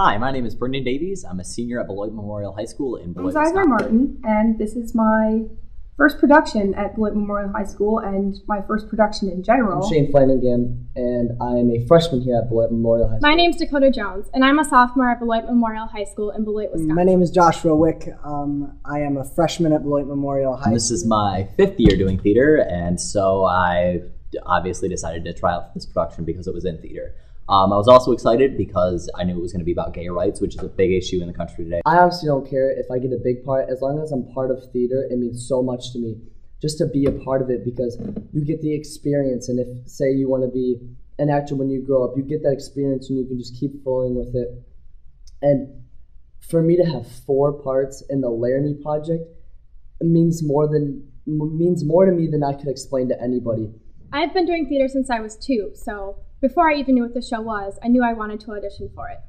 Hi, my name is Brendan Davies. I'm a senior at Beloit Memorial High School in Beloit, I'm Wisconsin. Martin, and this is my first production at Beloit Memorial High School and my first production in general. I'm Shane Flanagan, and I am a freshman here at Beloit Memorial High School. My name's Dakota Jones, and I'm a sophomore at Beloit Memorial High School in Beloit, Wisconsin. My name is Joshua Wick. I am a freshman at Beloit Memorial High School. This is my 5th year doing theater, and so I obviously decided to try out for this production because it was in theater. I was also excited because I knew it was going to be about gay rights, which is a big issue in the country today. I honestly don't care if I get a big part. As long as I'm part of theater, it means so much to me just to be a part of it, because you get the experience. And if, say, you want to be an actor when you grow up, you get that experience and you can just keep flowing with it. And for me to have 4 parts in the Laramie Project, it means more to me than I could explain to anybody. I've been doing theater since I was 2, so before I even knew what the show was, I knew I wanted to audition for it.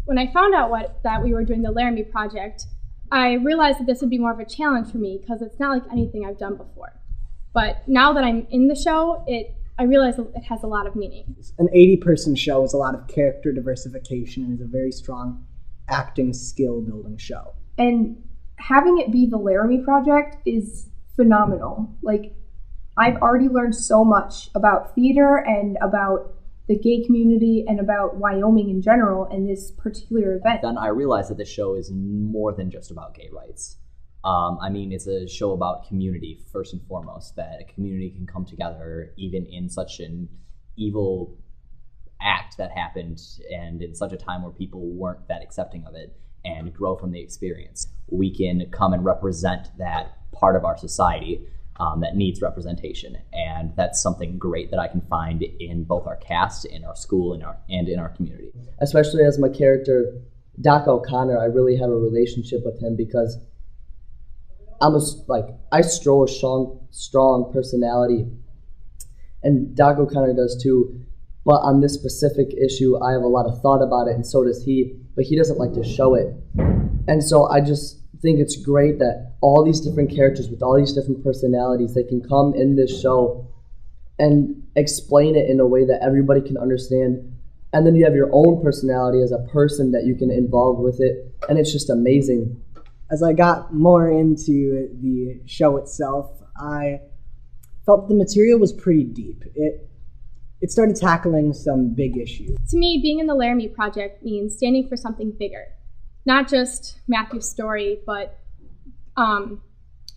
When I found out that we were doing the Laramie Project, I realized that this would be more of a challenge for me because it's not like anything I've done before. But now that I'm in the show, I realize that it has a lot of meaning. An 80-person show is a lot of character diversification and is a very strong acting skill building show. And having it be the Laramie Project is phenomenal. Like, I've already learned so much about theater and about the gay community and about Wyoming in general in this particular event. Then I realized that this show is more than just about gay rights. It's a show about community, first and foremost, that a community can come together even in such an evil act that happened and in such a time where people weren't that accepting of it, and grow from the experience. We can come and represent that part of our society that needs representation, and that's something great that I can find in both our cast, in our school, and in our community. Especially as my character, Doc O'Connor, I really have a relationship with him because I stroll a strong personality, and Doc O'Connor does too. But on this specific issue, I have a lot of thought about it, and so does he. But he doesn't like to show it, and so I just think it's great that all these different characters with all these different personalities, they can come in this show and explain it in a way that everybody can understand. And then you have your own personality as a person that you can involve with it, and it's just amazing. As I got more into the show itself, I felt the material was pretty deep. It started tackling some big issues. To me, being in the Laramie Project means standing for something bigger. Not just Matthew's story, but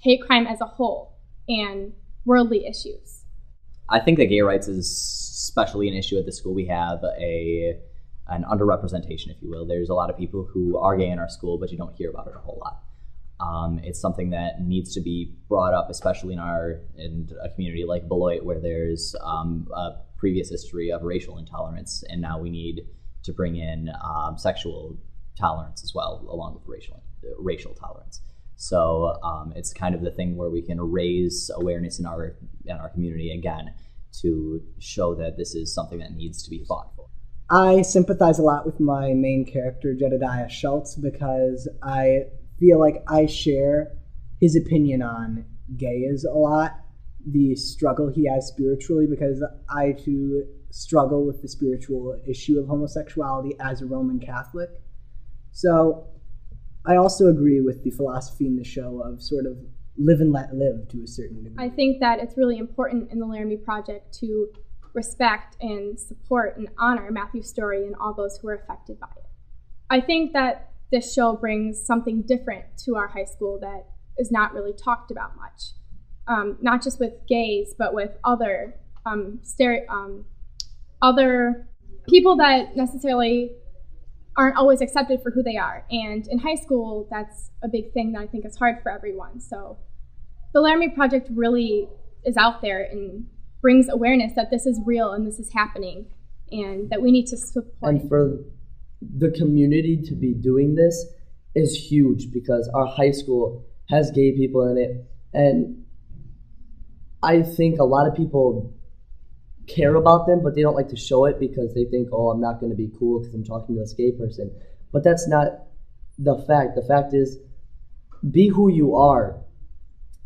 hate crime as a whole and worldly issues. I think that gay rights is especially an issue at the school. We have an underrepresentation, if you will. There's a lot of people who are gay in our school, but you don't hear about it a whole lot. It's something that needs to be brought up, especially in a community like Beloit, where there's a previous history of racial intolerance, and now we need to bring in sexual tolerance as well, along with racial tolerance. So it's kind of the thing where we can raise awareness in our community again to show that this is something that needs to be fought for. I sympathize a lot with my main character, Jedediah Schultz, because I feel like I share his opinion on gays a lot, the struggle he has spiritually, because I too struggle with the spiritual issue of homosexuality as a Roman Catholic. So I also agree with the philosophy in the show of sort of live and let live to a certain degree. I think that it's really important in the Laramie Project to respect and support and honor Matthew's story and all those who are affected by it. I think that this show brings something different to our high school that is not really talked about much. Not just with gays, but with other other people that necessarily aren't always accepted for who they are. And in high school, that's a big thing that I think is hard for everyone. So the Laramie Project really is out there and brings awareness that this is real and this is happening and that we need to support it. And for the community to be doing this is huge because our high school has gay people in it. And I think a lot of people care about them, but they don't like to show it because they think, oh, I'm not going to be cool because I'm talking to this gay person. But that's not the fact. The fact is, be who you are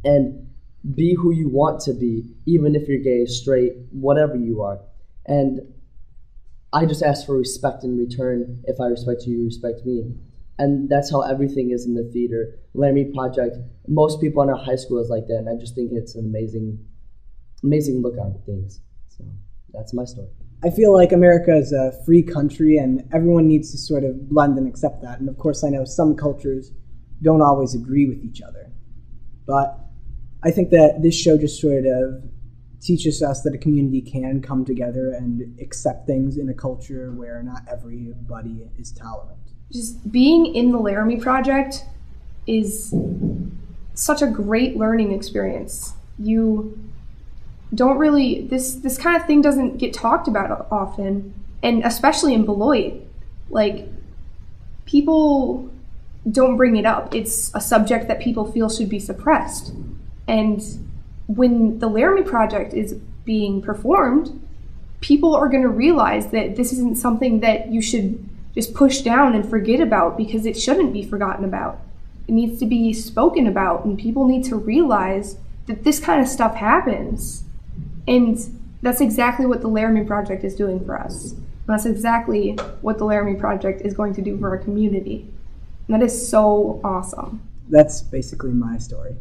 and be who you want to be, even if you're gay, straight, whatever you are. And I just ask for respect in return. If I respect you, you respect me. And that's how everything is in the theater. Laramie Project, most people in our high school is like that, and I just think it's an amazing look on things. So that's my story. I feel like America is a free country, and everyone needs to sort of blend and accept that. And of course, I know some cultures don't always agree with each other. But I think that this show just sort of teaches us that a community can come together and accept things in a culture where not everybody is tolerant. Just being in the Laramie Project is such a great learning experience. You don't really, this kind of thing doesn't get talked about often, and especially in Beloit. Like, people don't bring it up. It's a subject that people feel should be suppressed. And when the Laramie Project is being performed, people are going to realize that this isn't something that you should just push down and forget about, because it shouldn't be forgotten about. It needs to be spoken about, and people need to realize that this kind of stuff happens. And that's exactly what the Laramie Project is doing for us. And that's exactly what the Laramie Project is going to do for our community. And that is so awesome. That's basically my story.